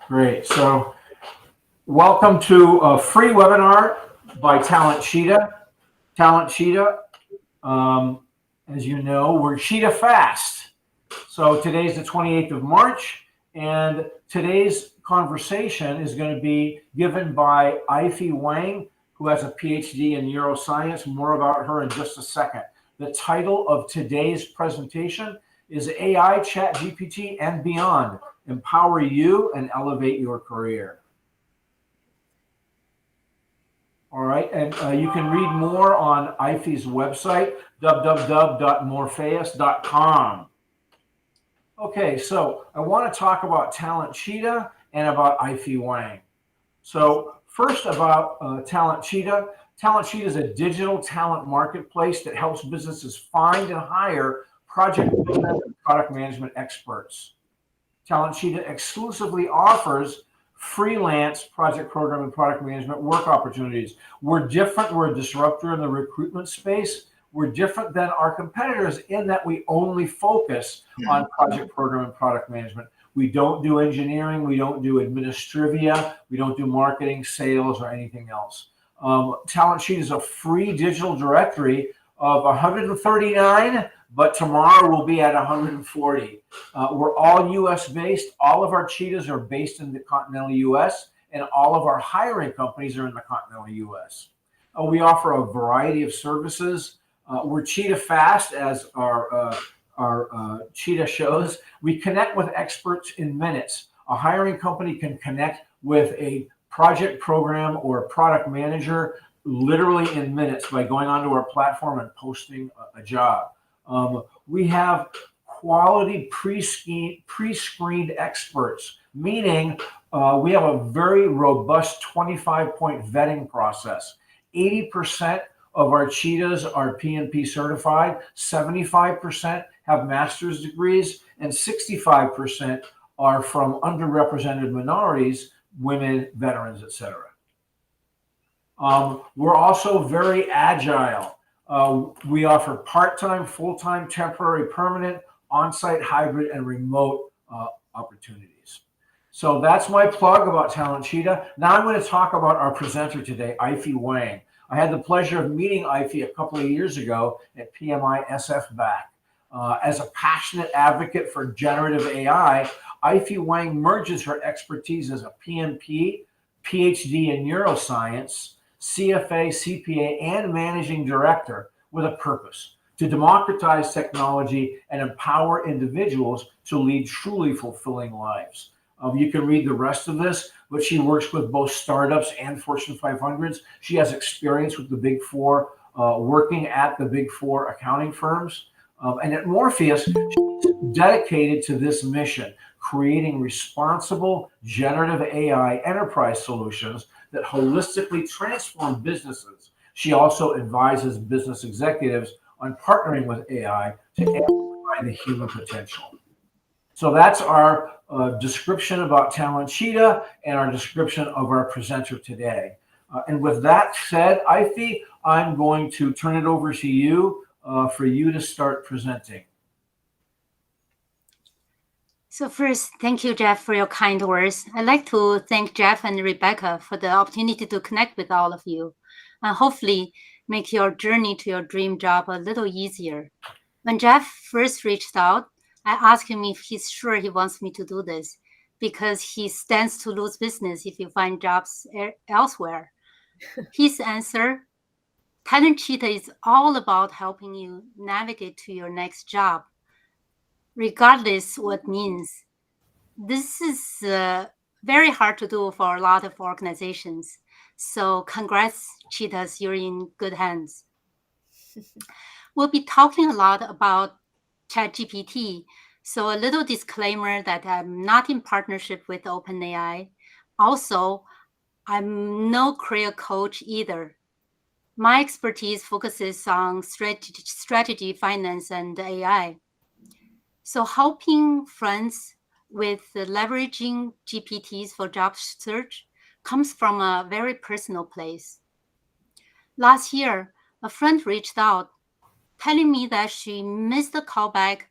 Great. So, welcome to a free webinar by TalentCheetah. TalentCheetah, as you know, we're Cheetah Fast. So, today's the 28th of March, and today's conversation is going to be given by Aiphi Wang, who has a PhD in neuroscience. More about her in just a second. The title of today's presentation is AI, ChatGPT, and Beyond. Empower you and elevate your career. All right, and you can read more on Aiphi's website, www.morpheus.com. Okay, so I want to talk about TalentCheetah and about Aiphi Wang. So first about TalentCheetah. TalentCheetah is a digital talent marketplace that helps businesses find and hire project and product management experts. TalentCheetah exclusively offers freelance project program and product management work opportunities. We're different. We're a disruptor in the recruitment space. We're different than our competitors in that we only focus on project program and product management. We don't do engineering. We don't do administrivia. We don't do marketing, sales, or anything else. TalentCheetah is a free digital directory of 139, but tomorrow we'll be at 140. We're all US based. All of our cheetahs are based in the continental US, and all of our hiring companies are in the continental US. We offer a variety of services. We're Cheetah Fast, as our Cheetah shows. We connect with experts in minutes. A hiring company can connect with a project program or a product manager literally in minutes by going onto our platform and posting a job. We have quality pre-screened experts, meaning we have a very robust 25-point vetting process. 80% of our cheetahs are PMP certified, 75% have master's degrees, and 65% are from underrepresented minorities, women, veterans, etc. We're also very agile. We offer part-time, full-time, temporary, permanent, on-site, hybrid, and remote opportunities. So that's my plug about TalentCheetah. Now I'm going to talk about our presenter today, Aiphi Wang. I had the pleasure of meeting Aiphi a couple of years ago at PMI SF-BAC. As a passionate advocate for generative AI, Aiphi Wang merges her expertise as a PMP, PhD in neuroscience, CFA, CPA, and managing director with a purpose: to democratize technology and empower individuals to lead truly fulfilling lives. You can read the rest of this, but she works with both startups and Fortune 500s. She has experience with the Big Four, working at the Big Four accounting firms. And at Morpheus, she's dedicated to this mission, creating responsible generative AI enterprise solutions that holistically transform businesses. She also advises business executives on partnering with AI to amplify the human potential. So that's our description about TalentCheetah and our description of our presenter today. And with that said, Aiphi, I'm going to turn it over to you for you to start presenting. So first, thank you, Jeff, for your kind words. I'd like to thank Jeff and Rebecca for the opportunity to connect with all of you and hopefully make your journey to your dream job a little easier. When Jeff first reached out, I asked him if he's sure he wants me to do this because he stands to lose business if you find jobs elsewhere. His answer: TalentCheetah is all about helping you navigate to your next job, regardless what it means. This is very hard to do for a lot of organizations. So congrats, Cheetahs, you're in good hands. We'll be talking a lot about ChatGPT. So a little disclaimer that I'm not in partnership with OpenAI. Also, I'm no career coach either. My expertise focuses on strategy, finance, and AI. So helping friends with leveraging GPTs for job search comes from a very personal place. Last year, a friend reached out telling me that she missed the callback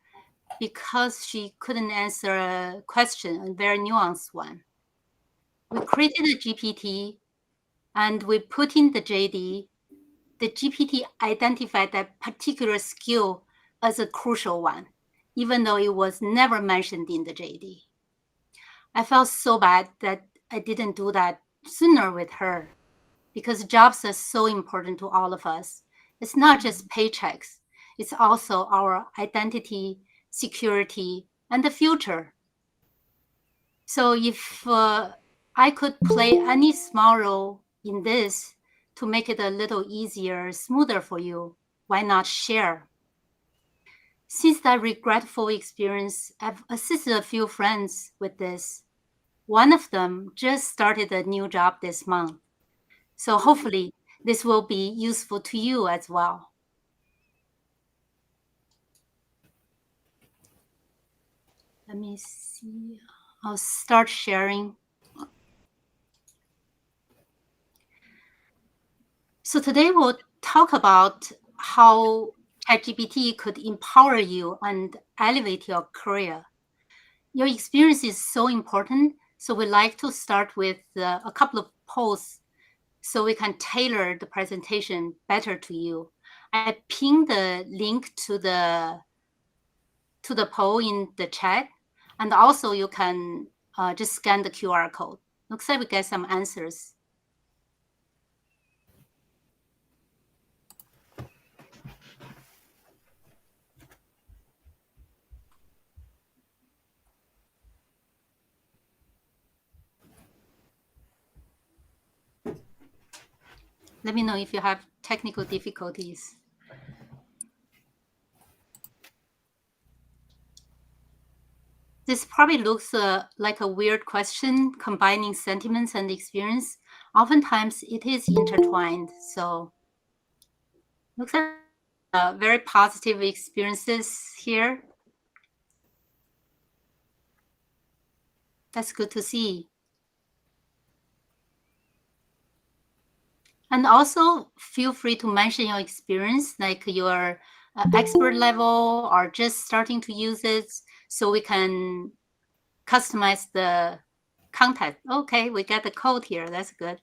because she couldn't answer a question, a very nuanced one. we created a GPT and we put in the JD. The GPT identified that particular skill as a crucial one, even though it was never mentioned in the JD. I felt so bad that I didn't do that sooner with her, because jobs are so important to all of us. It's not just paychecks, it's also our identity, security, and the future. So if I could play any small role in this to make it a little easier, smoother for you, why not share? Since that regretful experience, I've assisted a few friends with this. One of them just started a new job this month. So hopefully this will be useful to you as well. Let me see. I'll start sharing. So today we'll talk about how ChatGPT could empower you and elevate your career. Your experience is so important, so we like to start with a couple of polls so we can tailor the presentation better to you. I pinned the link to the poll in the chat, and also you can just scan the QR code. Looks like we get some answers. Let me know if you have technical difficulties. This probably looks like a weird question, combining sentiments and experience. Oftentimes it is intertwined. So looks like very positive experiences here. That's good to see. And also feel free to mention your experience, like your expert level or just starting to use it, so we can customize the content. Okay, we got the code here. That's good.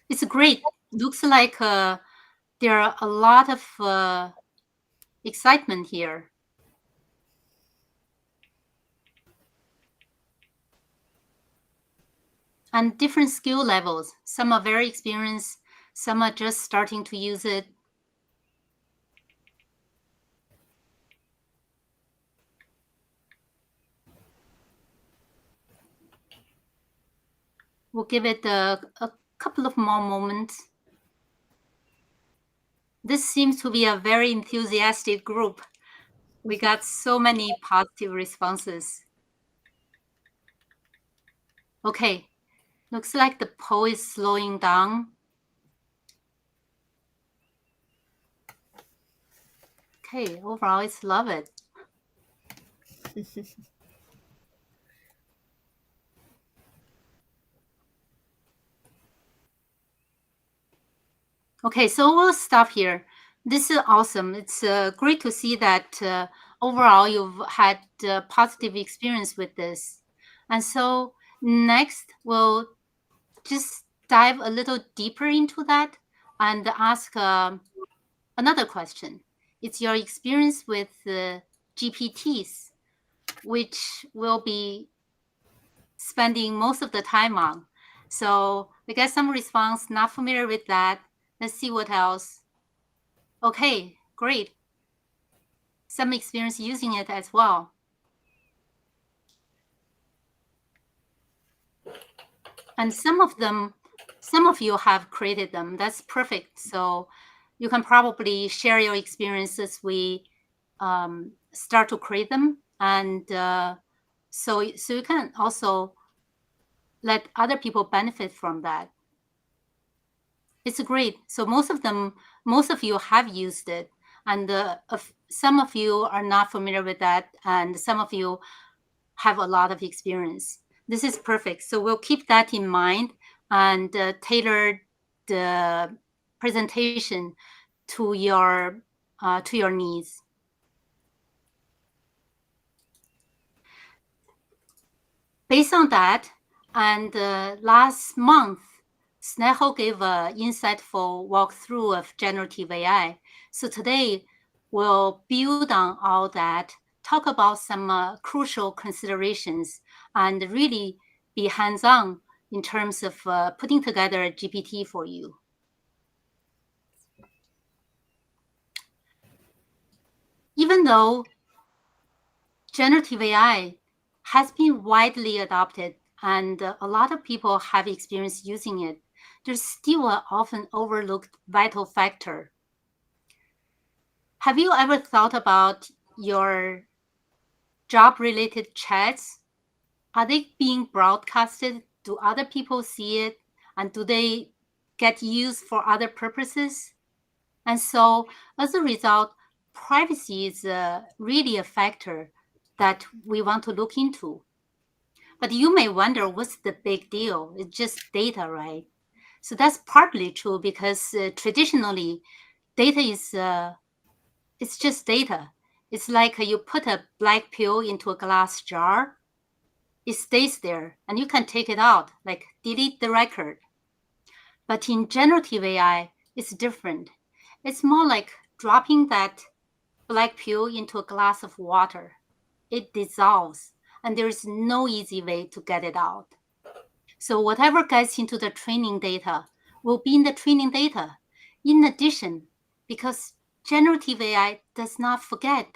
It's great. Looks like there are a lot of excitement here. And different skill levels. Some are very experienced, some are just starting to use it. We'll give it a couple of more moments. This seems to be a very enthusiastic group. We got so many positive responses. Okay, looks like the poll is slowing down. Okay, overall, it's love it. Okay, so we'll stop here. This is awesome. It's great to see that overall you've had a positive experience with this. And so next, we'll just dive a little deeper into that and ask another question. It's your experience with GPTs, which we'll be spending most of the time on. So we get some response, not familiar with that. Let's see what else. Okay, great. Some experience using it as well. And some of you have created them. That's perfect. So you can probably share your experience as we start to create them. And so you can also let other people benefit from that. It's great. So most of you have used it, and some of you are not familiar with that, and some of you have a lot of experience. This is perfect. So we'll keep that in mind and tailor the presentation to your needs. Based on that, and last month, Sneho gave an insightful walkthrough of generative AI. So today, we'll build on all that, talk about some crucial considerations, and really be hands-on in terms of putting together a GPT for you. Even though generative AI has been widely adopted and a lot of people have experience using it, there's still an often overlooked vital factor. Have you ever thought about your job-related chats? Are they being broadcasted? Do other people see it? And do they get used for other purposes? And so as a result, privacy is really a factor that we want to look into. But you may wonder, what's the big deal? It's just data, right? So that's partly true because traditionally, data is it's just data. It's like you put a black pill into a glass jar. It stays there, and you can take it out, like delete the record. But in generative AI, it's different. It's more like dropping that black pill into a glass of water. It dissolves, and there is no easy way to get it out. So whatever gets into the training data will be in the training data. In addition, because generative AI does not forget,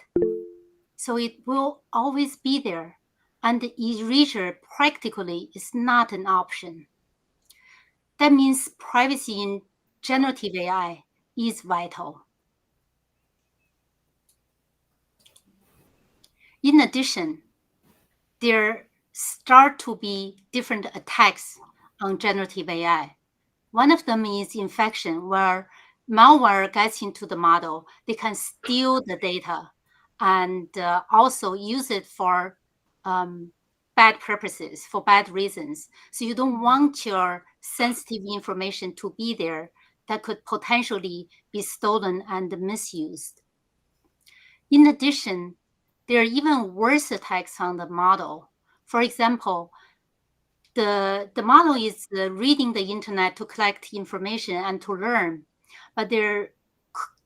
so it will always be there, and erasure practically is not an option. That means privacy in generative AI is vital. In addition, there start to be different attacks on generative AI. One of them is infection, where malware gets into the model. They can steal the data and also use it for bad purposes, for bad reasons. So you don't want your sensitive information to be there that could potentially be stolen and misused. In addition, there are even worse attacks on the model. For example, the model is reading the internet to collect information and to learn, but there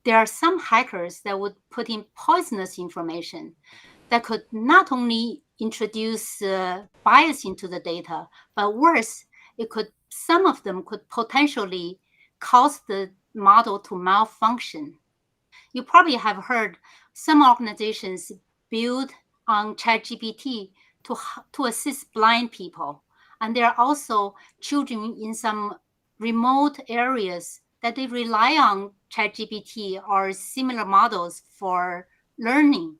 are some hackers that would put in poisonous information that could not only introduce bias into the data, but worse, some of them could potentially cause the model to malfunction. You probably have heard some organizations build on ChatGPT to assist blind people. And there are also children in some remote areas that they rely on ChatGPT or similar models for learning.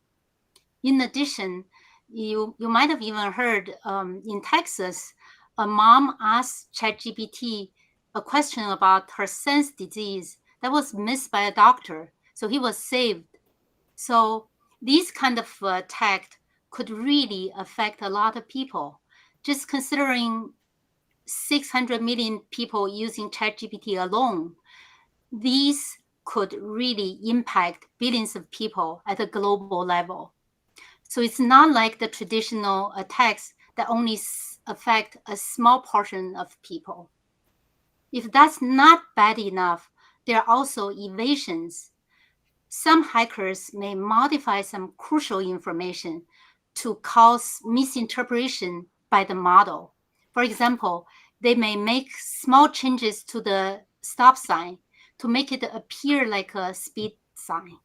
In addition, you might have even heard in Texas, a mom asked ChatGPT a question about her son's disease that was missed by a doctor. So he was saved. So these kind of tech could really affect a lot of people. Just considering 600 million people using ChatGPT alone, these could really impact billions of people at a global level. So it's not like the traditional attacks that only affect a small portion of people. If that's not bad enough, there are also evasions. Some hackers may modify some crucial information to cause misinterpretation by the model. For example, they may make small changes to the stop sign to make it appear like a speed sign.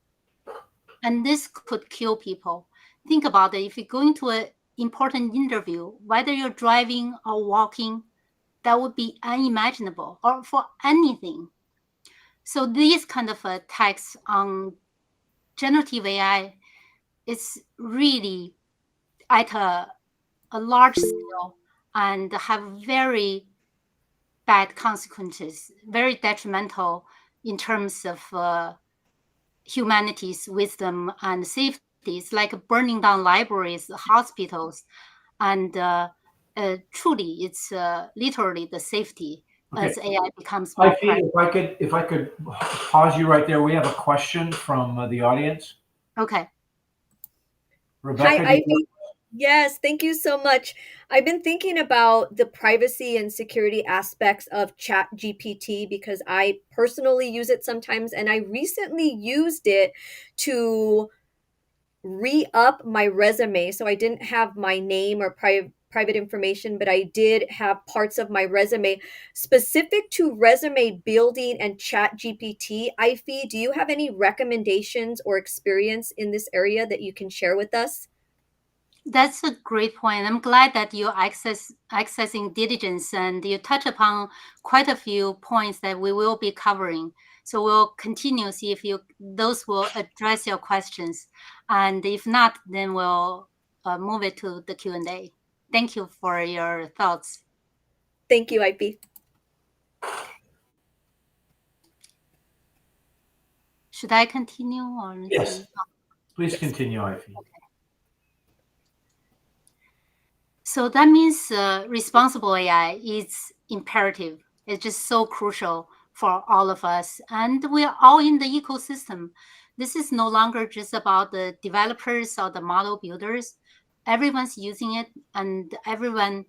And this could kill people. Think about it. If you're going to an important interview, whether you're driving or walking, that would be unimaginable, or for anything. So these kind of attacks on generative AI is really at a large scale and have very bad consequences, very detrimental in terms of humanity's wisdom and safety. It's like burning down libraries, hospitals, and truly it's literally the safety as AI becomes more Aiphi, if I could pause you right there. We have a question from the audience. Okay. Rebecca, Hi, Aiphi. Yes, thank you so much. I've been thinking about the privacy and security aspects of ChatGPT because I personally use it sometimes, and I recently used it to re-up my resume. So I didn't have my name or private information, but I did have parts of my resume specific to resume building and ChatGPT. Aiphi, do you have any recommendations or experience in this area that you can share with us? That's a great point. I'm glad that you're accessing diligence, and you touch upon quite a few points that we will be covering. So we'll continue see if those will address your questions, and if not, then we'll move it to the Q&A. Thank you for your thoughts. Thank you, Aiphi. Should I continue or yes, please continue, Aiphi. So that means responsible AI is imperative. It's just so crucial for all of us. And we're all in the ecosystem. This is no longer just about the developers or the model builders. Everyone's using it and everyone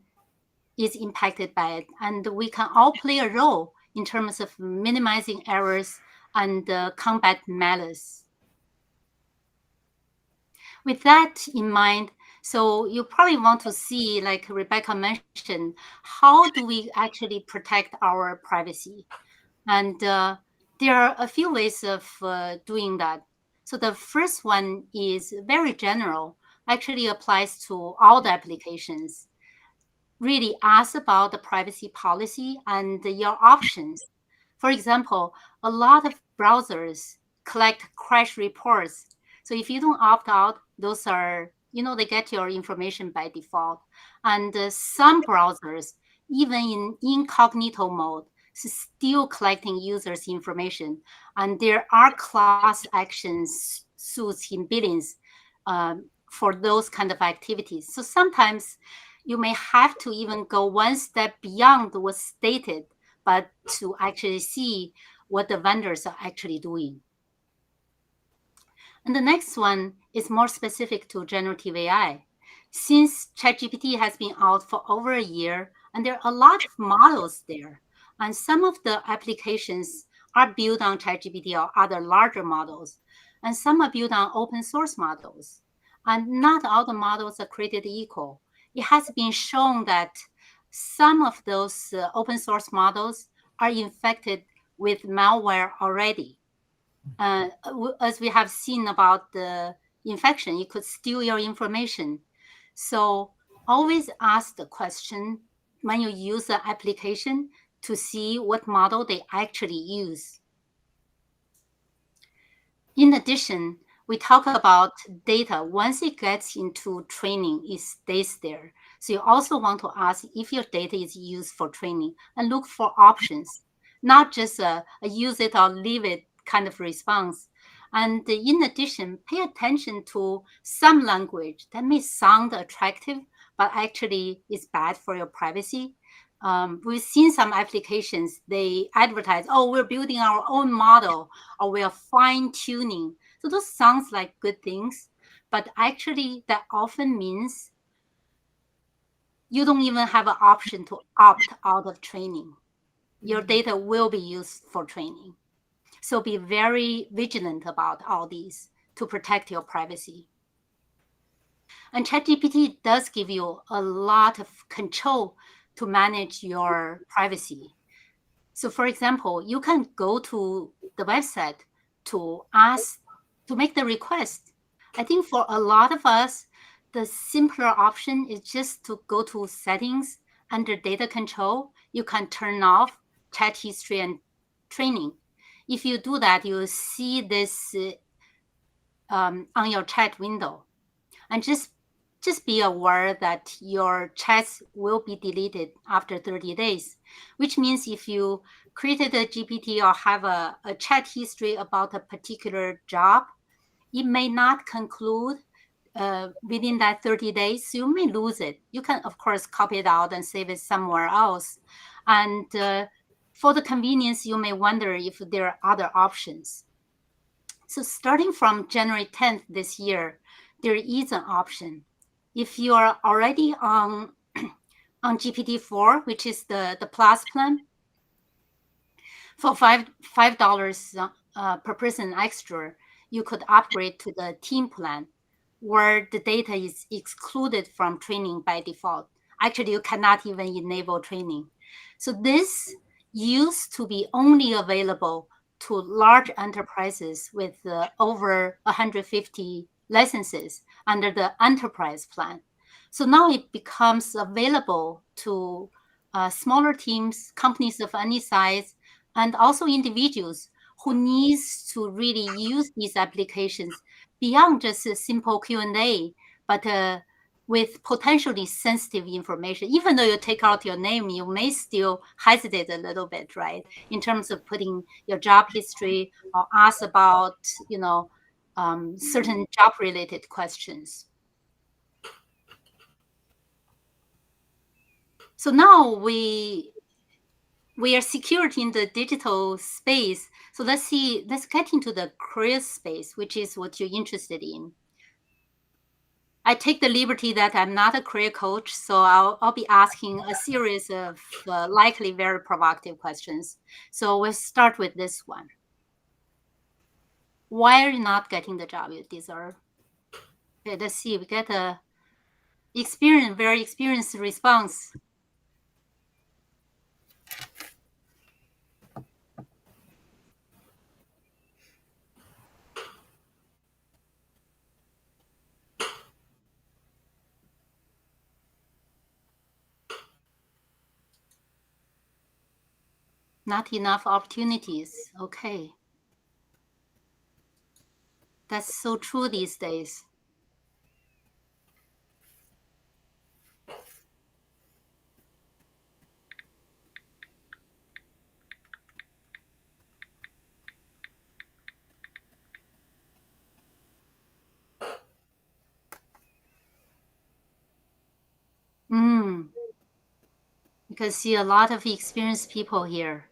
is impacted by it. And we can all play a role in terms of minimizing errors and combat malice. With that in mind, so you probably want to see, like Rebecca mentioned, how do we actually protect our privacy? And there are a few ways of doing that. So the first one is very general, actually applies to all the applications. Really ask about the privacy policy and your options. For example, a lot of browsers collect crash reports. So if you don't opt out, those are, they get your information by default. And some browsers, even in incognito mode, still collecting users' information. And there are class actions suits in billions for those kind of activities. So sometimes you may have to even go one step beyond what's stated, but to actually see what the vendors are actually doing. And the next one is more specific to generative AI. Since ChatGPT has been out for over a year, and there are a lot of models there, and some of the applications are built on ChatGPT or other larger models, and some are built on open source models. And not all the models are created equal. It has been shown that some of those open source models are infected with malware already. As we have seen about the infection, it could steal your information. So always ask the question when you use the application to see what model they actually use. In addition, we talk about data. Once it gets into training, it stays there. So you also want to ask if your data is used for training and look for options, not just a use it or leave it kind of response. And in addition, pay attention to some language that may sound attractive, but actually is bad for your privacy. We've seen some applications, they advertise, oh, we're building our own model, or we are fine tuning. So those sounds like good things, but actually that often means you don't even have an option to opt out of training. Your data will be used for training. So be very vigilant about all these to protect your privacy. And ChatGPT does give you a lot of control to manage your privacy. So for example, you can go to the website to ask, to make the request. I think for a lot of us, the simpler option is just to go to settings under data control. You can turn off chat history and training. If you do that, you'll see this on your chat window. And just be aware that your chats will be deleted after 30 days, which means if you created a GPT or have a chat history about a particular job, it may not conclude within that 30 days. You may lose it. You can, of course, copy it out and save it somewhere else. And For the convenience, you may wonder if there are other options. So starting from January 10th this year, there is an option. If you are already on GPT-4, which is the Plus plan, for $5 per person extra, you could upgrade to the team plan, where the data is excluded from training by default. Actually, you cannot even enable training. So this used to be only available to large enterprises with over 150 licenses under the enterprise plan. So now it becomes available to smaller teams, companies of any size, and also individuals who needs to really use these applications beyond just a simple Q&A, but with potentially sensitive information. Even though you take out your name, you may still hesitate a little bit, right? In terms of putting your job history or ask about, certain job-related questions. So now we are secured in the digital space. So let's get into the career space, which is what you're interested in. I take the liberty that I'm not a career coach, so I'll be asking a series of likely very provocative questions. So we'll start with this one. Why are you not getting the job you deserve? Okay, let's see. We get a very experienced response. Not enough opportunities. Okay. That's so true these days. You can see a lot of experienced people here.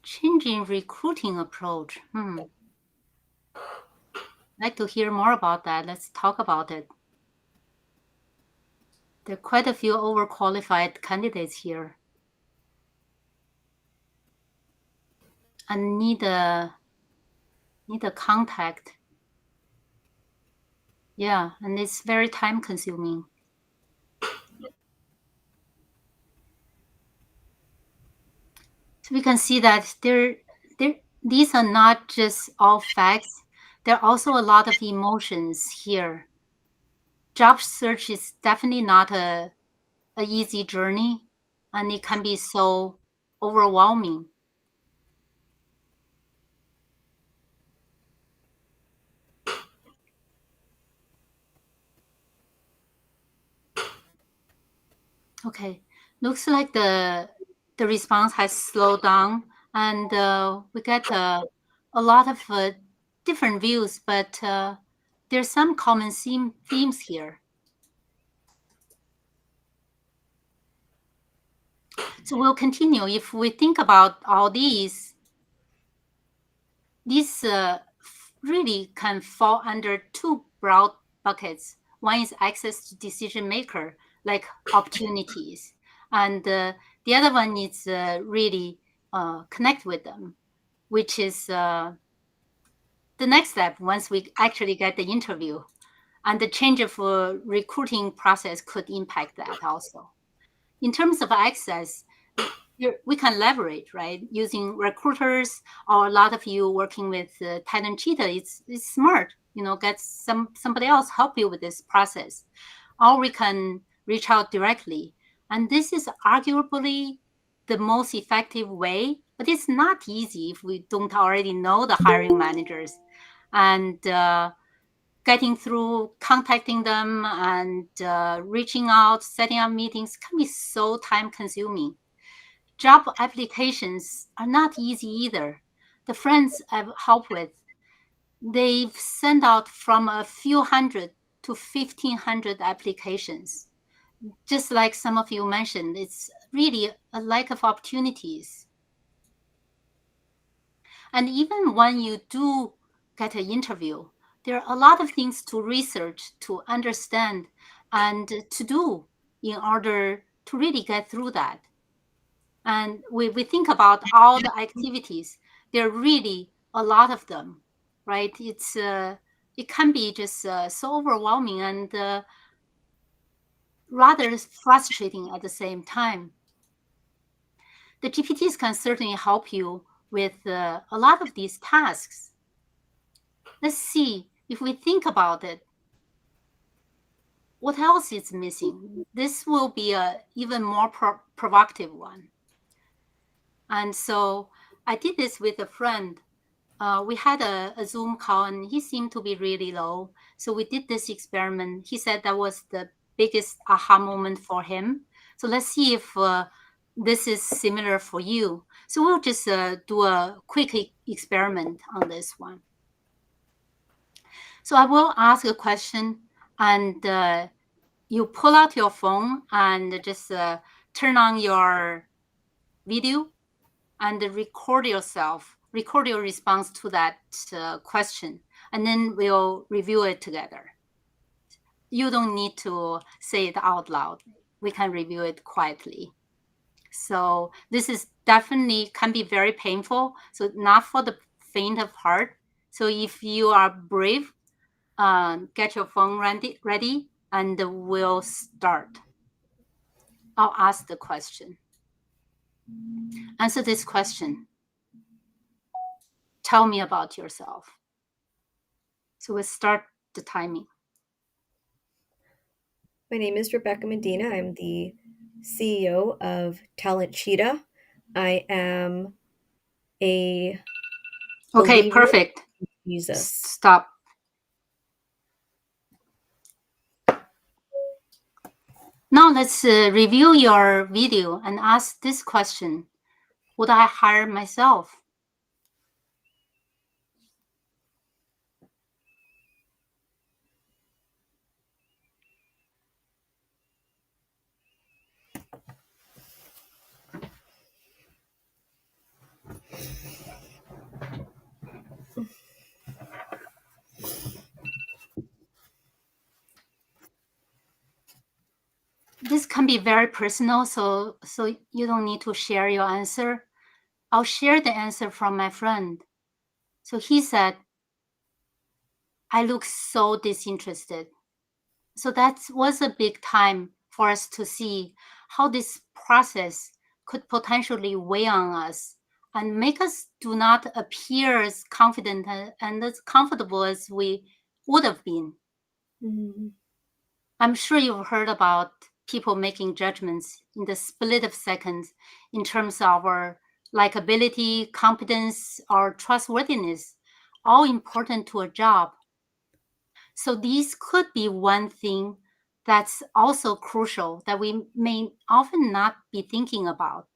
Changing recruiting approach. I'd like to hear more about that. Let's talk about it. There are quite a few overqualified candidates here. And need a contact. Yeah, and it's very time consuming. So we can see that these are not just all facts. There are also a lot of emotions here. Job search is definitely not a easy journey, and it can be so overwhelming. Okay, looks like the response has slowed down, and we get a lot of different views, but there's some common themes here. So we'll continue. If we think about all these really can fall under two broad buckets. One is access to decision maker, like opportunities, and the other one is really connect with them, which is the next step once we actually get the interview. And the change of recruiting process could impact that also. In terms of access, we can leverage, right? Using recruiters, or a lot of you working with TalentCheetah, it's smart, get somebody else help you with this process. Or we can reach out directly. And this is arguably the most effective way, but it's not easy if we don't already know the hiring managers. And getting through, contacting them, and reaching out, setting up meetings can be so time consuming. Job applications are not easy either. The friends I've helped with, they've sent out from a few hundred to 1,500 applications. just like some of you mentioned, it's really a lack of opportunities. And even when you do get an interview, there are a lot of things to research, to understand, and to do in order to really get through that. And we think about all the activities. There are really a lot of them, right? It can be just so overwhelming and rather frustrating at the same time. The GPTs can certainly help you with a lot of these tasks. Let's see if we think about it. What else is missing? This will be a even more provocative one. And so I did this with a friend. We had a Zoom call and he seemed to be really low. So we did this experiment. He said that was the biggest aha moment for him. So let's see if this is similar for you. So we'll just do a quick experiment on this one. So I will ask a question and you pull out your phone and just turn on your video and record yourself, record your response to that question, and then we'll review it together. You don't need to say it out loud. We can review it quietly. So this is definitely can be very painful. So not for the faint of heart. So if you are brave, get your phone ready and we'll start. I'll ask the question. Answer this question. Tell me about yourself. So we'll start the timing. My name is Rebecca Medina. I'm the CEO of TalentCheetah. I am a Okay, believer perfect. in Jesus. Stop. Now let's review your video and ask this question. Would I hire myself? This can be very personal, so you don't need to share your answer. I'll share the answer from my friend. So he said, I look so disinterested. So that was a big time for us to see how this process could potentially weigh on us and make us do not appear as confident and as comfortable as we would have been. Mm-hmm. I'm sure you've heard about people making judgments in the split of seconds in terms of our likability, competence, or trustworthiness, all important to a job. So these could be one thing that's also crucial that we may often not be thinking about.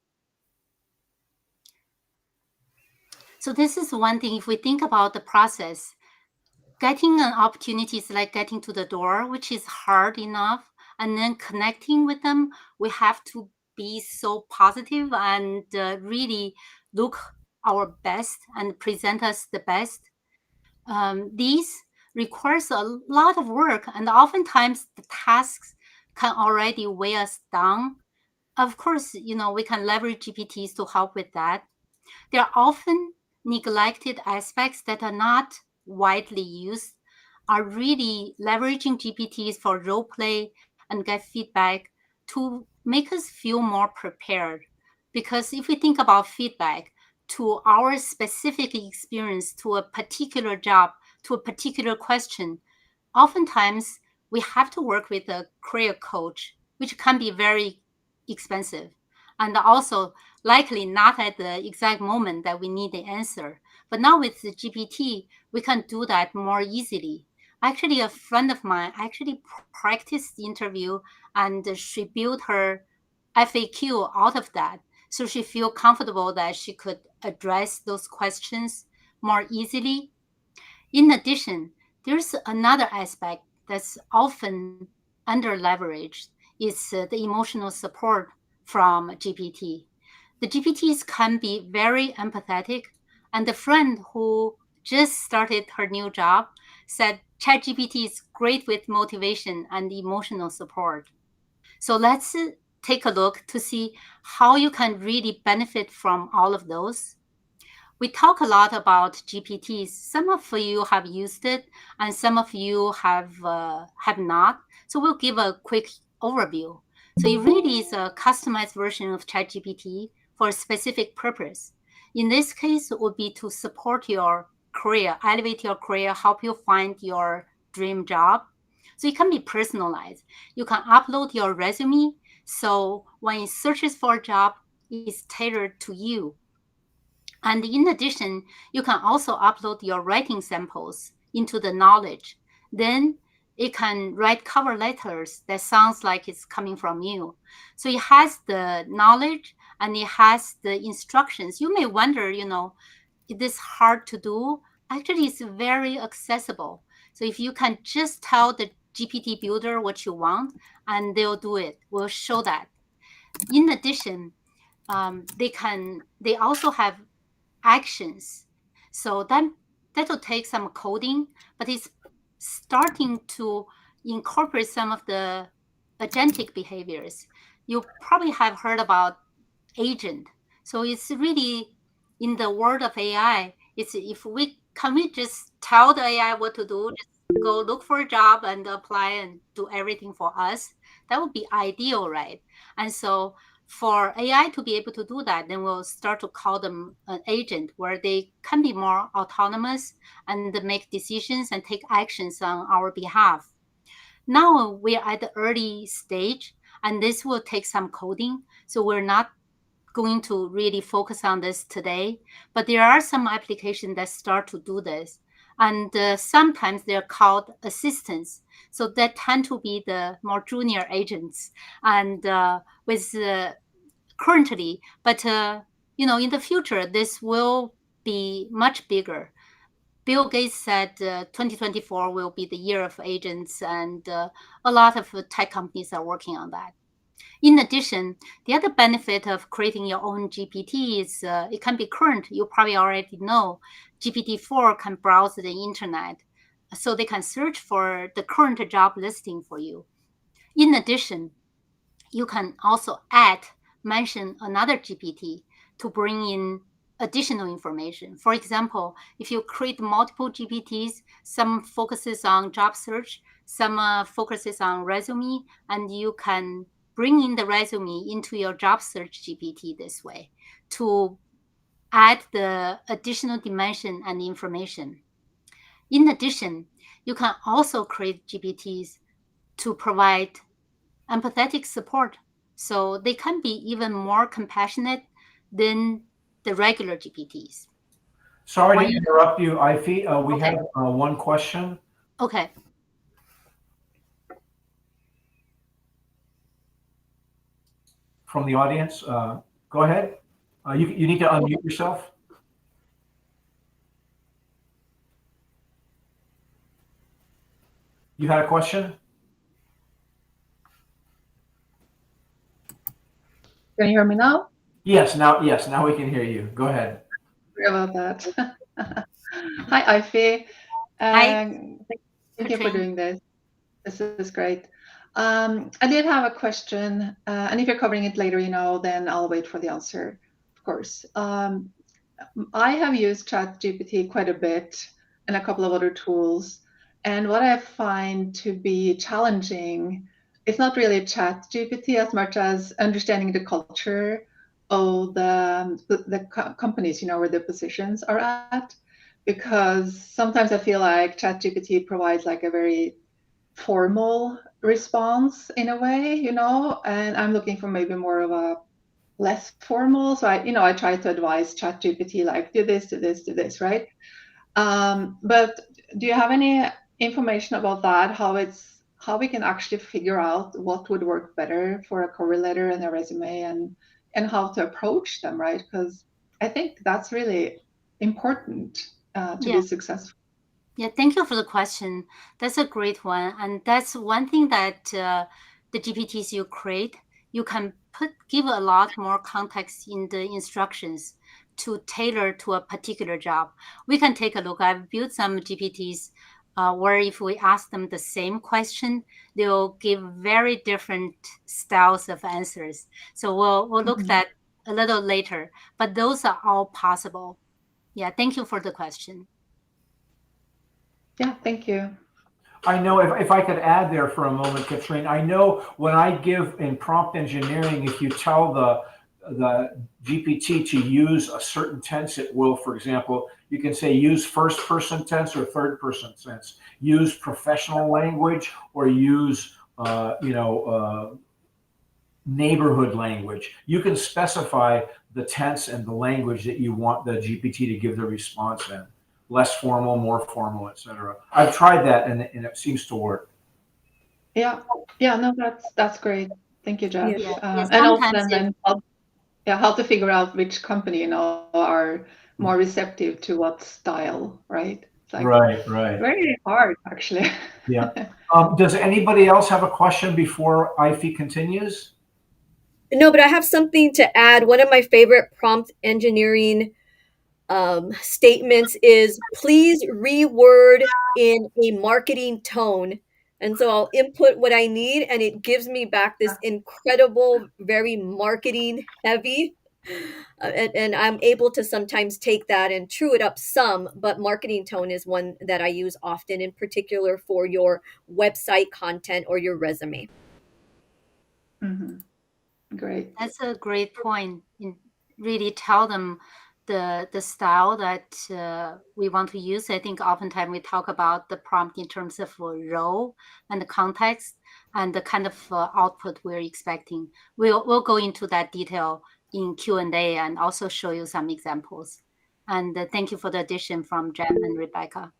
So this is one thing, if we think about the process, getting an opportunity is like getting to the door, which is hard enough. And then connecting with them, we have to be so positive and really look our best and present us the best. These requires a lot of work, and oftentimes the tasks can already weigh us down. Of course, we can leverage GPTs to help with that. There are often neglected aspects that are not widely used, are really leveraging GPTs for role play and get feedback to make us feel more prepared. Because if we think about feedback to our specific experience, to a particular job, to a particular question, oftentimes we have to work with a career coach, which can be very expensive and also likely not at the exact moment that we need the answer. But now with the GPT, we can do that more easily. Actually, a friend of mine actually practiced the interview and she built her FAQ out of that. So she feel comfortable that she could address those questions more easily. In addition, there's another aspect that's often under leveraged is the emotional support from GPT. The GPTs can be very empathetic, and the friend who just started her new job said ChatGPT is great with motivation and emotional support. So let's take a look to see how you can really benefit from all of those. We talk a lot about GPTs. Some of you have used it, and some of you have not. So we'll give a quick overview. So it really is a customized version of ChatGPT for a specific purpose. In this case, it would be to support your career, elevate your career, help you find your dream job. So it can be personalized. You can upload your resume. So when it searches for a job, it's tailored to you. And in addition, you can also upload your writing samples into the knowledge. Then it can write cover letters that sounds like it's coming from you. So it has the knowledge and it has the instructions. You may wonder, is this hard to do? Actually, it's very accessible. So if you can just tell the GPT builder what you want, and they'll do it. We'll show that. In addition, they also have actions. So that'll take some coding, but it's starting to incorporate some of the agentic behaviors. You probably have heard about agent. So it's really in the world of AI, it's can we just tell the AI what to do, just go look for a job and apply and do everything for us? That would be ideal, right? And so for AI to be able to do that, then we'll start to call them an agent where they can be more autonomous and make decisions and take actions on our behalf. Now we're at the early stage, and this will take some coding. So we're not going to really focus on this today, but there are some applications that start to do this. And sometimes they're called assistants. So that tend to be the more junior agents. And with currently, but in the future, this will be much bigger. Bill Gates said 2024 will be the year of agents, and a lot of tech companies are working on that. In addition, the other benefit of creating your own GPT is it can be current. You probably already know GPT-4 can browse the internet, so they can search for the current job listing for you. In addition, you can also mention another GPT to bring in additional information. For example, if you create multiple GPTs, some focuses on job search, some focuses on resume, and you can bring in the resume into your job search GPT this way to add the additional dimension and information. In addition, you can also create GPTs to provide empathetic support. So they can be even more compassionate than the regular GPTs. Sorry to interrupt you, Aiphi. We Okay. have one question. Okay. From the audience. Go ahead. You need to unmute yourself. You had a question? Can you hear me now? Yes, now we can hear you. Go ahead. Sorry about that. Hi, Aiphi. Hi. Thank you for doing this. This is great. I did have a question, and if you're covering it later, then I'll wait for the answer, of course. I have used ChatGPT quite a bit and a couple of other tools, and what I find to be challenging is not really ChatGPT as much as understanding the culture of the companies, where the positions are at, because sometimes I feel like ChatGPT provides like a very formal response in a way, and I'm looking for maybe more of a less formal. So I try to advise ChatGPT like do this, right? But do you have any information about that? How we can actually figure out what would work better for a cover letter and a resume, and how to approach them, right? Because I think that's really important to be successful. Yeah, thank you for the question. That's a great one. And that's one thing that the GPTs you create, you can give a lot more context in the instructions to tailor to a particular job. We can take a look. I've built some GPTs where if we ask them the same question, they'll give very different styles of answers. So we'll look at that a little later, but those are all possible. Yeah, thank you for the question. Yeah, thank you. I know if I could add there for a moment, Katrine, I know when I give in prompt engineering, if you tell the GPT to use a certain tense, it will, for example, you can say use first person tense or third person tense, use professional language or use, neighborhood language. You can specify the tense and the language that you want the GPT to give the response in. Less formal, more formal, etc. I've tried that and it seems to work. Yeah, no, that's great. Thank you, Jeff. Yeah, And also sometimes then how to figure out which company are more receptive to what style, right? It's like Right. very hard, actually. Yeah. Does anybody else have a question before Aiphi continues? No, but I have something to add. One of my favorite prompt engineering statements is please reword in a marketing tone. And so I'll input what I need and it gives me back this incredible, very marketing heavy. And I'm able to sometimes take that and true it up some, but marketing tone is one that I use often, in particular for your website content or your resume. Great. that's a great point. Really tell them the style that we want to use. I think oftentimes we talk about the prompt in terms of role and the context and the kind of output we're expecting. We'll go into that detail in Q&A and also show you some examples. And thank you for the addition from Jen and Rebecca.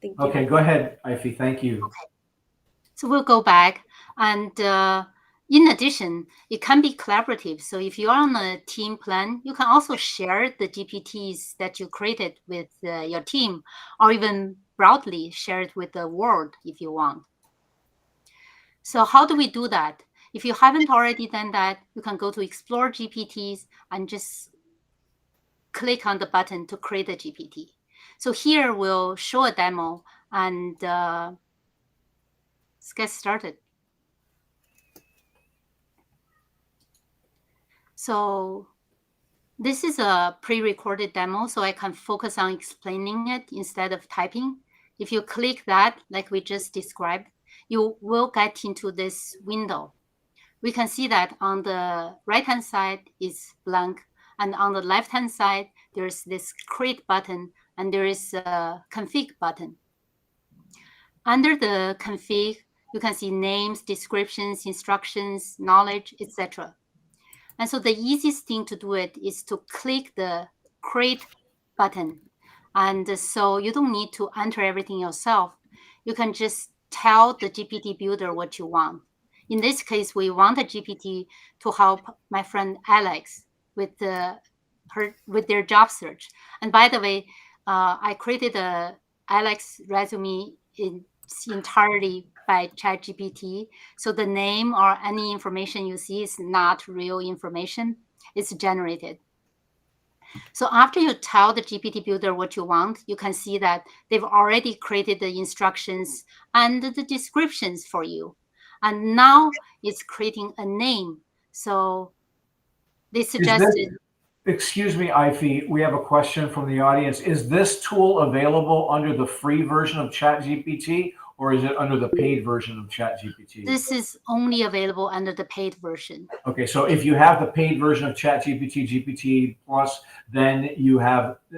Thank you. Okay, go ahead, Aiphi. Thank you. Okay. So we'll go back and in addition, it can be collaborative. So if you're on a team plan, you can also share the GPTs that you created with your team, or even broadly share it with the world if you want. So how do we do that? If you haven't already done that, you can go to Explore GPTs and just click on the button to create a GPT. So here we'll show a demo and let's get started. So this is a pre-recorded demo, so I can focus on explaining it instead of typing. If you click that, like we just described, you will get into this window. We can see that on the right-hand side is blank, and on the left-hand side, there's this create button, and there is a config button. Under the config, you can see names, descriptions, instructions, knowledge, etc. And so the easiest thing to do it is to click the create button. And so you don't need to enter everything yourself. You can just tell the GPT builder what you want. In this case, we want a GPT to help my friend Alex with their job search. And by the way, I created a Alex resume in its entirety by ChatGPT. So the name or any information you see is not real information. It's generated. So after you tell the GPT builder what you want, you can see that they've already created the instructions and the descriptions for you. And now it's creating a name. So they suggested. Excuse me, Aiphi, we have a question from the audience. Is this tool available under the free version of ChatGPT or is it under the paid version of ChatGPT? This is only available under the paid version. Okay, so if you have the paid version of ChatGPT, GPT Plus, then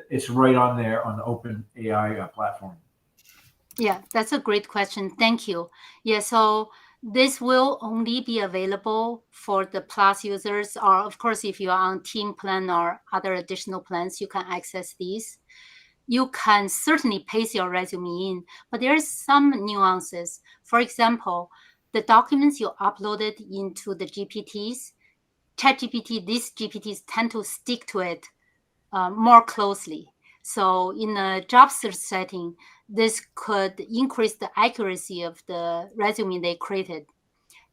it's right on there on the OpenAI platform. Yeah, that's a great question. Thank you. Yeah, so this will only be available for the Plus users, or of course, if you are on team plan or other additional plans, you can access these. You can certainly paste your resume in, but there are some nuances. For example, the documents you uploaded into the GPTs, ChatGPT, these GPTs tend to stick to it more closely. So in a job search setting, this could increase the accuracy of the resume they created.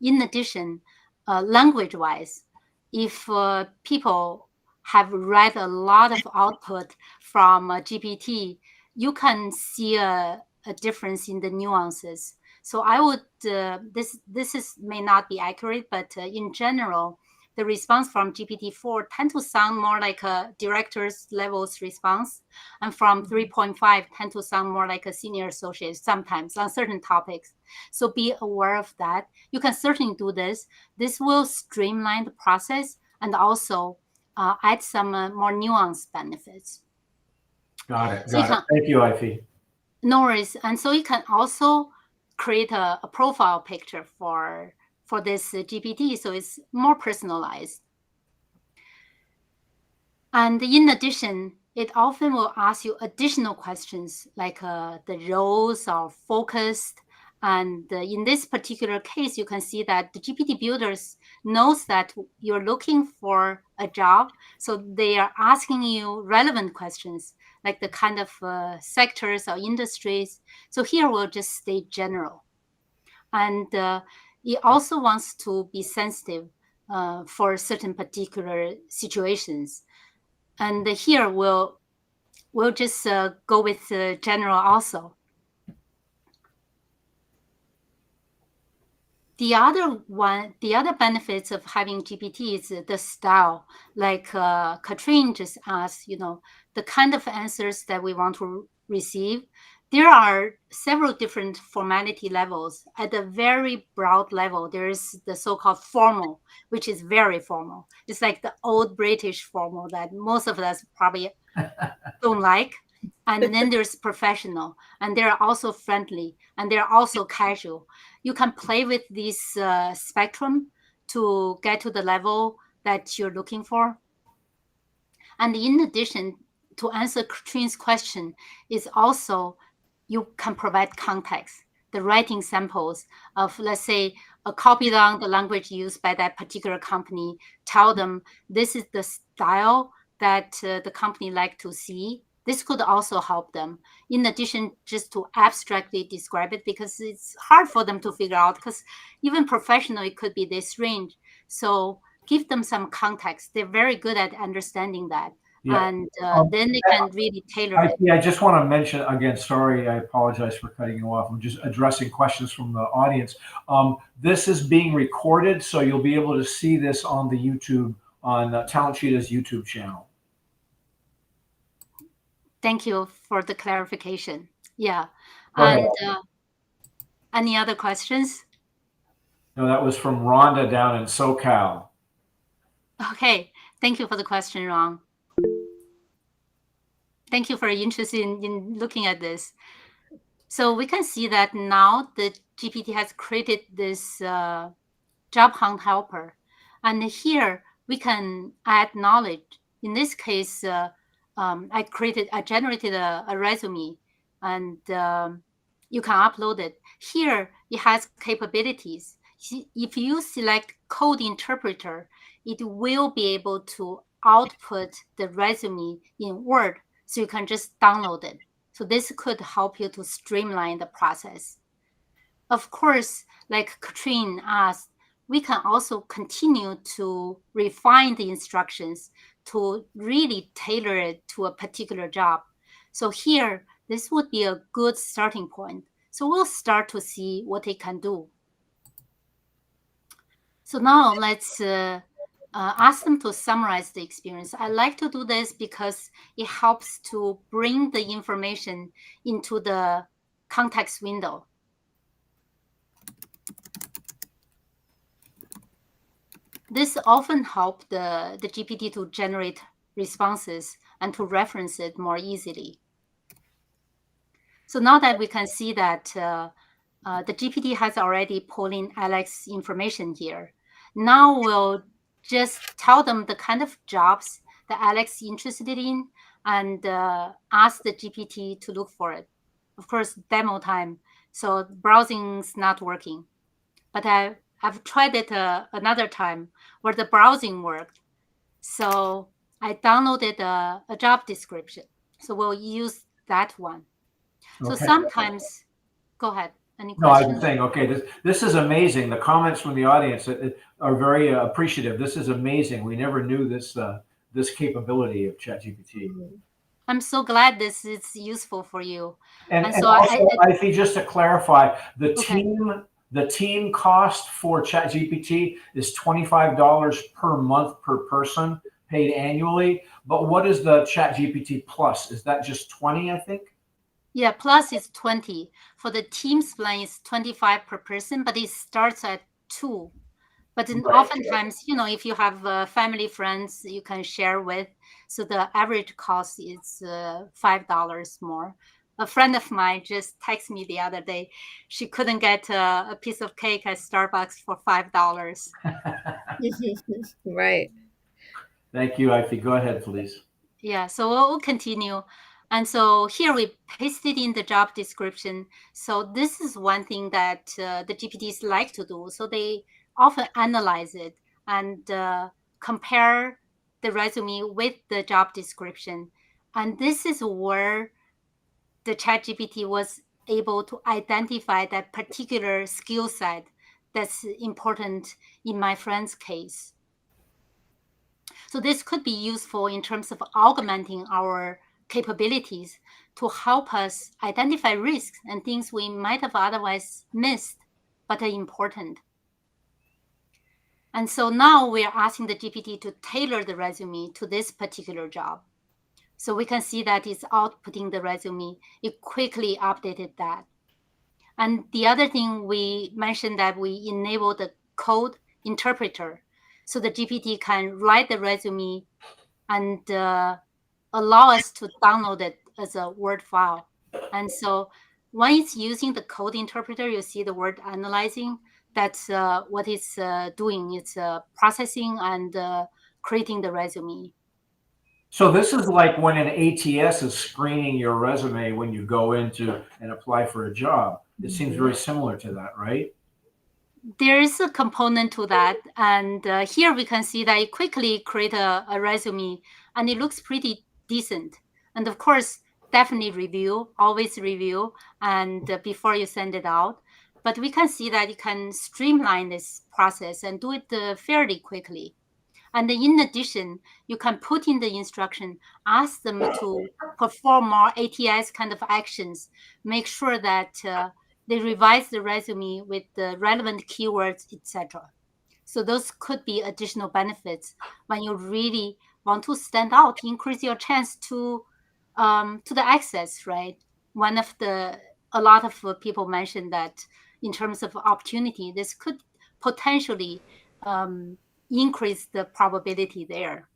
In addition, language-wise, if people have read a lot of output from GPT, you can see a difference in the nuances. So I would this may not be accurate, but in general, the response from GPT-4 tend to sound more like a director's levels response, and from 3.5 tend to sound more like a senior associate sometimes on certain topics. So be aware of that. You can certainly do this. This will streamline the process and also add some more nuanced benefits. Got it. So Thank you, Aiphi. No worries. And so you can also create a profile picture for this GPT, so it's more personalized. And in addition, it often will ask you additional questions like the roles are focused. And in this particular case, you can see that the GPT builders knows that you're looking for a job. So they are asking you relevant questions like the kind of sectors or industries. So here we'll just stay general. And it also wants to be sensitive for certain particular situations. And here we'll just go with general also. The other benefits of having GPT is the style. Like Katrine just asked, the kind of answers that we want to receive. There are several different formality levels. At a very broad level, there is the so-called formal, which is very formal. It's like the old British formal that most of us probably don't like. And then there's professional, and they're also friendly, and they're also casual. You can play with this spectrum to get to the level that you're looking for. And in addition, to answer Katrine's question, is also you can provide context, the writing samples of, let's say, copy down the language used by that particular company, tell them this is the style that the company like to see. This could also help them, in addition, just to abstractly describe it, because it's hard for them to figure out, because even professional, it could be this range. So give them some context. They're very good at understanding that. Yeah. And then they can really tailor it. I just want to mention again, sorry, I apologize for cutting you off. I'm just addressing questions from the audience. This is being recorded, so you'll be able to see this on the YouTube, on TalentCheetah's YouTube channel. Thank you for the clarification. Yeah. And any other questions? No, that was from Rhonda down in SoCal. Okay. Thank you for the question, Ron. Thank you for your interest in looking at this. So we can see that now the GPT has created this job hunt helper. And here we can add knowledge. In this case, I generated a resume, and you can upload it. Here it has capabilities. If you select code interpreter, it will be able to output the resume in Word, so you can just download it. So this could help you to streamline the process. Of course, like Katrine asked, we can also continue to refine the instructions to really tailor it to a particular job. So here, this would be a good starting point. So we'll start to see what it can do. So now let's ask them to summarize the experience. I like to do this because it helps to bring the information into the context window. This often helps the GPT to generate responses and to reference it more easily. So now that we can see that the GPT has already pulled in Alex's information here, now we'll just tell them the kind of jobs that Alex is interested in and ask the GPT to look for it. Of course, demo time, so browsing's not working. But I've tried it another time where the browsing worked. So I downloaded a job description. So we'll use that one. So Okay. sometimes, go ahead. Any No, I was questions? saying, okay, this is amazing. The comments from the audience are very appreciative. This is amazing. We never knew this capability of ChatGPT. I'm so glad this is useful for you. And so also, Aiphi, just to clarify, okay. the team cost for ChatGPT is $25 per month per person, paid annually. But what is the ChatGPT Plus? Is that just 20? I think. Yeah, plus is 20. For the Teams plan, it's 25 per person, but it starts at 2. But then Right. oftentimes, if you have family friends you can share with, so the average cost is $5 more. A friend of mine just texted me the other day. She couldn't get a piece of cake at Starbucks for $5. Right. Thank you, Aiphi. Go ahead, please. Yeah, so we'll continue. And so here we pasted in the job description. So this is one thing that the GPTs like to do. So they often analyze it and compare the resume with the job description. And this is where the ChatGPT was able to identify that particular skill set that's important in my friend's case. So this could be useful in terms of augmenting our capabilities to help us identify risks and things we might have otherwise missed, but are important. And so now we're asking the GPT to tailor the resume to this particular job. So we can see that it's outputting the resume. It quickly updated that. And the other thing we mentioned that we enable the code interpreter. So the GPT can write the resume and allow us to download it as a Word file. And so when it's using the code interpreter, you see the word analyzing. That's what it's doing. It's processing and creating the resume. So this is like when an ATS is screening your resume when you go into and apply for a job. It seems very similar to that, right? There is a component to that. And here we can see that it quickly create a resume and it looks pretty decent. And of course, definitely review, always review, and before you send it out. But we can see that you can streamline this process and do it fairly quickly. And in addition, you can put in the instruction, ask them to perform more ATS kind of actions, make sure that they revise the resume with the relevant keywords, etc. So those could be additional benefits when you really want to stand out, increase your chance to the access, right? A lot of people mentioned that in terms of opportunity, this could potentially increase the probability there.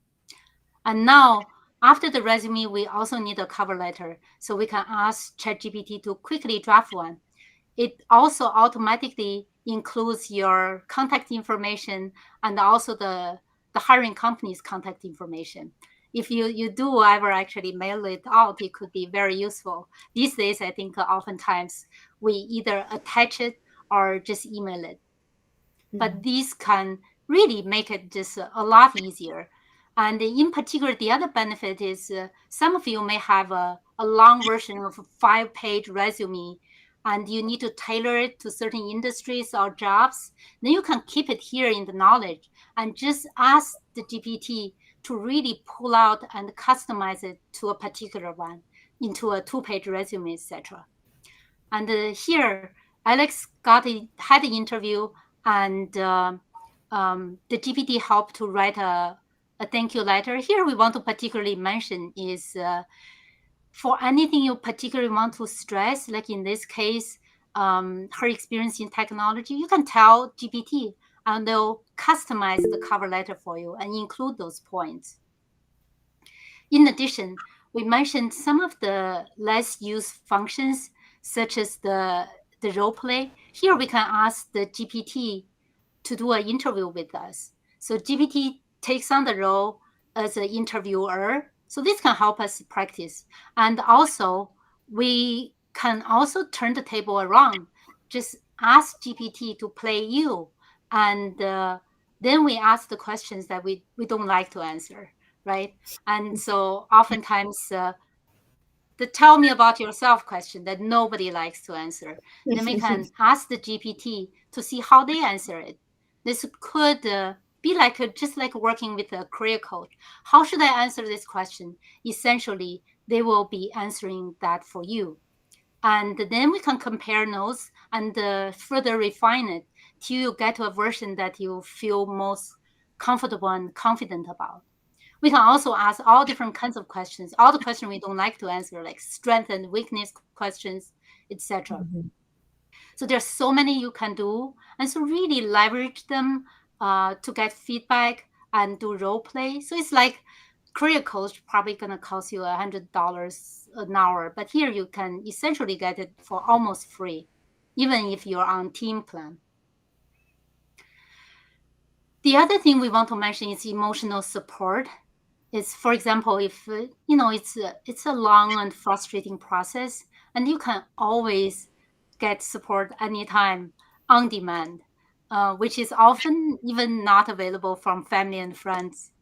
And now, after the resume, we also need a cover letter. So we can ask ChatGPT to quickly draft one. It also automatically includes your contact information and also the hiring company's contact information. If you do ever actually mail it out, it could be very useful. These days, I think oftentimes we either attach it or just email it. But these can really make it just a lot easier. And in particular, the other benefit is some of you may have a long version of a 5-page resume and you need to tailor it to certain industries or jobs. Then you can keep it here in the knowledge and just ask the GPT to really pull out and customize it to a particular one into a 2-page resume, etc. And here, Alex had an interview, and the GPT helped to write a thank you letter. Here, we want to particularly mention is for anything you particularly want to stress, like in this case, her experience in technology, you can tell GPT, and they'll customize the cover letter for you and include those points. In addition, we mentioned some of the less used functions, such as the role play. Here we can ask the GPT to do an interview with us. So GPT takes on the role as an interviewer. So this can help us practice. And also, we can also turn the table around. Just ask GPT to play you. And then we ask the questions that we don't like to answer, right? And so oftentimes the tell me about yourself question that nobody likes to answer. Then we can ask the GPT to see how they answer it. This could be like just like working with a career coach. How should I answer this question? Essentially, they will be answering that for you. And then we can compare notes and further refine it till you get to a version that you feel most comfortable and confident about. We can also ask all different kinds of questions, all the questions we don't like to answer, like strength and weakness questions, etc. So there's so many you can do. And so really leverage them to get feedback and do role play. So it's like career coach probably going to cost you $100 an hour. But here you can essentially get it for almost free, even if you're on team plan. The other thing we want to mention is emotional support. It's, for example, if it's a long and frustrating process, and you can always get support anytime on demand, which is often even not available from family and friends.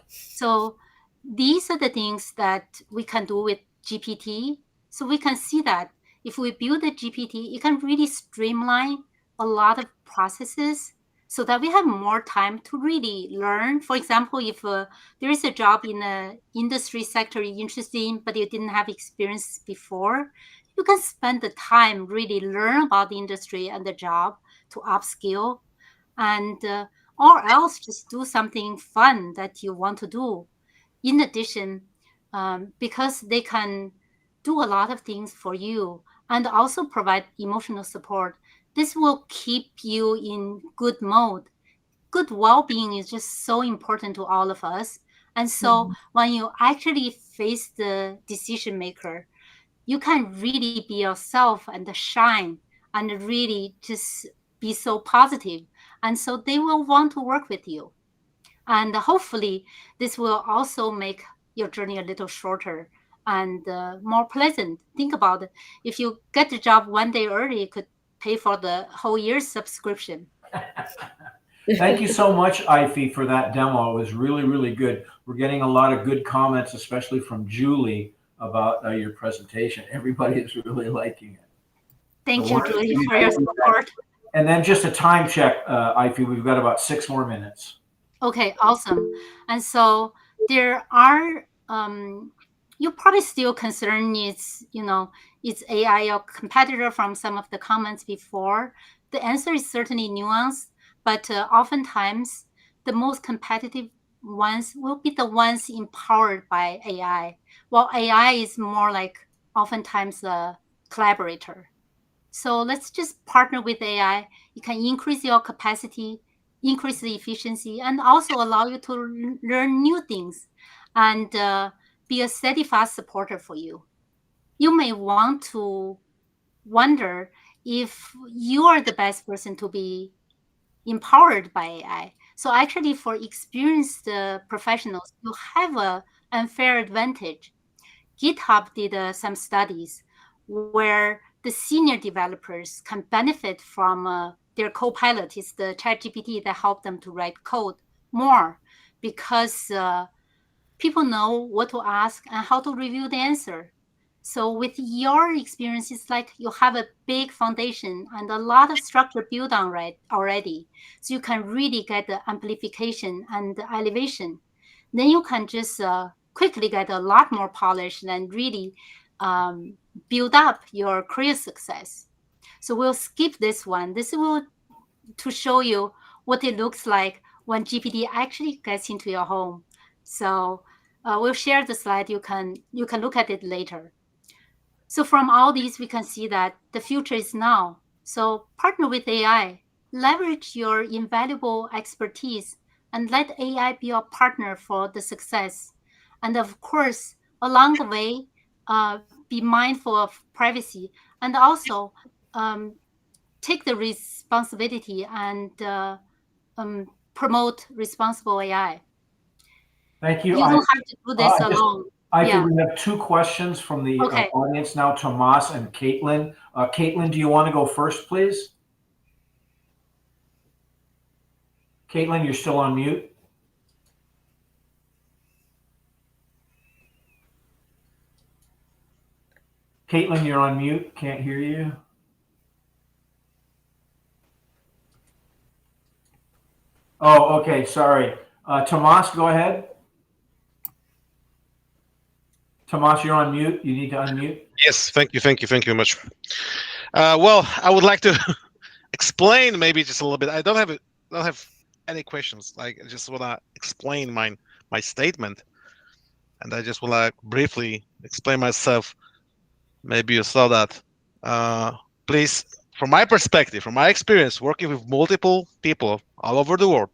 So these are the things that we can do with GPT. So we can see that if we build a GPT, it can really streamline a lot of processes so that we have more time to really learn. For example, if there is a job in an industry sector you're interested in, but you didn't have experience before, you can spend the time really learn about the industry and the job to upskill, and or else just do something fun that you want to do. In addition, because they can do a lot of things for you and also provide emotional support, this will keep you in good mode. Good well-being is just so important to all of us. And so when you actually face the decision maker, you can really be yourself and shine and really just be so positive. And so they will want to work with you. And hopefully this will also make your journey a little shorter and more pleasant. Think about it. If you get the job one day early, you could pay for the whole year's subscription. Thank you so much, Aiphi, for that demo. It was really, really good. We're getting a lot of good comments, especially from Julie, about your presentation. Everybody is really liking it. Thank So you, Julie, for your support. And then just a time check, Aiphi, we've got about 6 more minutes. Okay, awesome. And so there are, you're probably still concerned it's AI your competitor from some of the comments before. The answer is certainly nuanced, but oftentimes the most competitive ones will be the ones empowered by AI, while AI is more like oftentimes a collaborator. So let's just partner with AI. You can increase your capacity, increase the efficiency, and also allow you to learn new things and be a steadfast supporter for you. You may want to wonder if you are the best person to be empowered by AI. So actually for experienced professionals, you have an unfair advantage. GitHub did some studies where the senior developers can benefit from their co-pilot, is the ChatGPT that helped them to write code more, because people know what to ask and how to review the answer. So with your experience, it's like you have a big foundation and a lot of structure built on already. So you can really get the amplification and the elevation. Then you can just quickly get a lot more polished and really build up your career success. So we'll skip this one. This will to show you what it looks like when GPT actually gets into your home. So we'll share the slide. You can look at it later. So from all these, we can see that the future is now. So partner with AI, leverage your invaluable expertise, and let AI be your partner for the success. And of course, along the way, be mindful of privacy, and also take the responsibility and promote responsible AI. Thank you. You don't have to do this alone. I think we have 2 questions from the audience now, Tomas and Caitlin. Caitlin, do you want to go first, please? Caitlin, you're still on mute. Caitlin, you're on mute. Can't hear you. Oh, okay. Sorry. Tomas, go ahead. Tomas, you're on mute. You need to unmute. Yes, thank you very much. Well, I would like to explain maybe just a little bit. I don't have any questions. Like, I just want to explain my statement, and I just want to briefly explain myself. Maybe you saw that. Please, from my perspective, from my experience working with multiple people all over the world,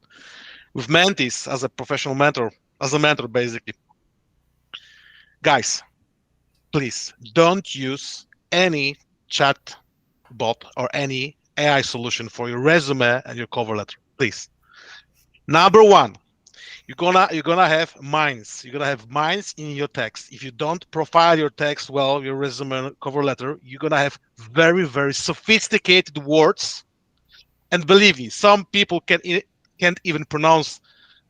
with mentees as a professional mentor, as a mentor basically. Guys, please don't use any chat bot or any AI solution for your resume and your cover letter, please. Number one, you're gonna have minds. You're gonna have minds in your text. If you don't profile your text well, your resume and cover letter, you're gonna have very, very sophisticated words. And believe me, some people can't even pronounce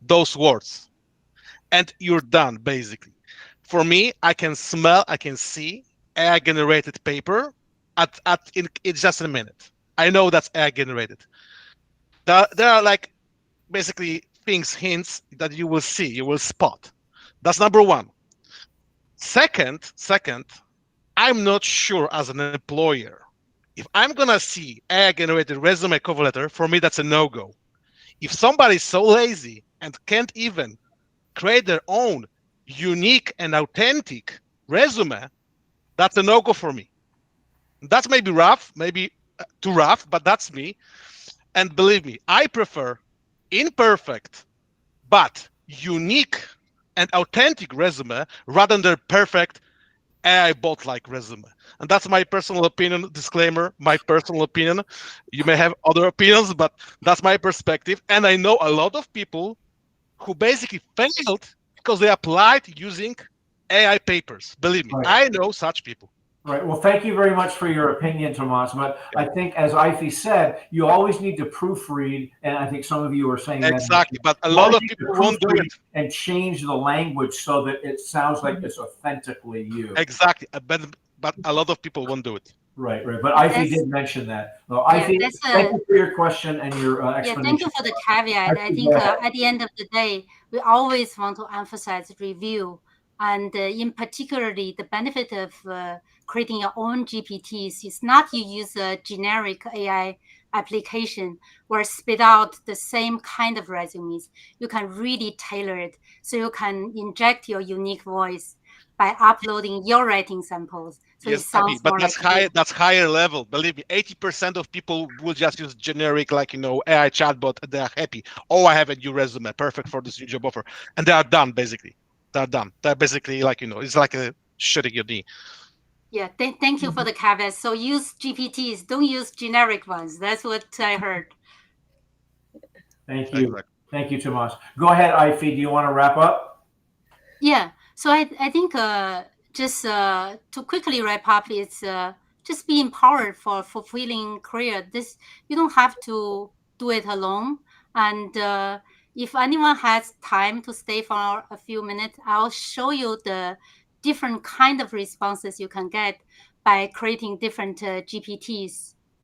those words. And you're done, basically. For me, I can smell, I can see AI generated paper in just a minute. I know that's AI generated. There are like basically hints that you will see, you will spot. That's number one. Second, I'm not sure as an employer, if I'm gonna see AI generated resume cover letter, for me that's a no-go. If somebody's so lazy and can't even create their own unique and authentic resume, that's a no-go for me. That's maybe rough, maybe too rough, but that's me. And believe me, I prefer imperfect but unique and authentic resume rather than perfect AI bot-like resume. And that's my personal opinion. Disclaimer, my personal opinion. You may have other opinions, but that's my perspective. And I know a lot of people who basically failed because they applied using AI papers. Believe me, Right. I know such people. Right. Well, thank you very much for your opinion, Tomas. But I think, as Aiphi said, you always need to proofread, and I think some of you are saying Exactly. that. But a lot of people won't do it. And change the language so that it sounds like it's authentically you. Exactly. But a lot of people won't do it. Right. But Aiphi did mention that. Well, Aiphi, thank you for your question and your explanation. Thank you for the caveat. I think at the end of the day, we always want to emphasize review. And in particularly, the benefit of creating your own GPTs is not you use a generic AI application or spit out the same kind of resumes. You can really tailor it so you can inject your unique voice by uploading your writing samples. So yes, it sounds but more that's like higher. That's higher level. Believe me, 80% of people will just use generic, like AI chatbot. And they are happy. Oh, I have a new resume, perfect for this new job offer, and they are done. Basically, they're done. They're basically like it's like a shooting your knee. Yeah, thank you for the caveat. So use GPTs, don't use generic ones. That's what I heard. Thank you. Exactly. Thank you, Tomas. Go ahead, Aiphi. Do you want to wrap up? Yeah. So I think just to quickly wrap up, it's just be empowered for fulfilling career. You don't have to do it alone. And if anyone has time to stay for a few minutes, I'll show you the different kind of responses you can get by creating different GPTs.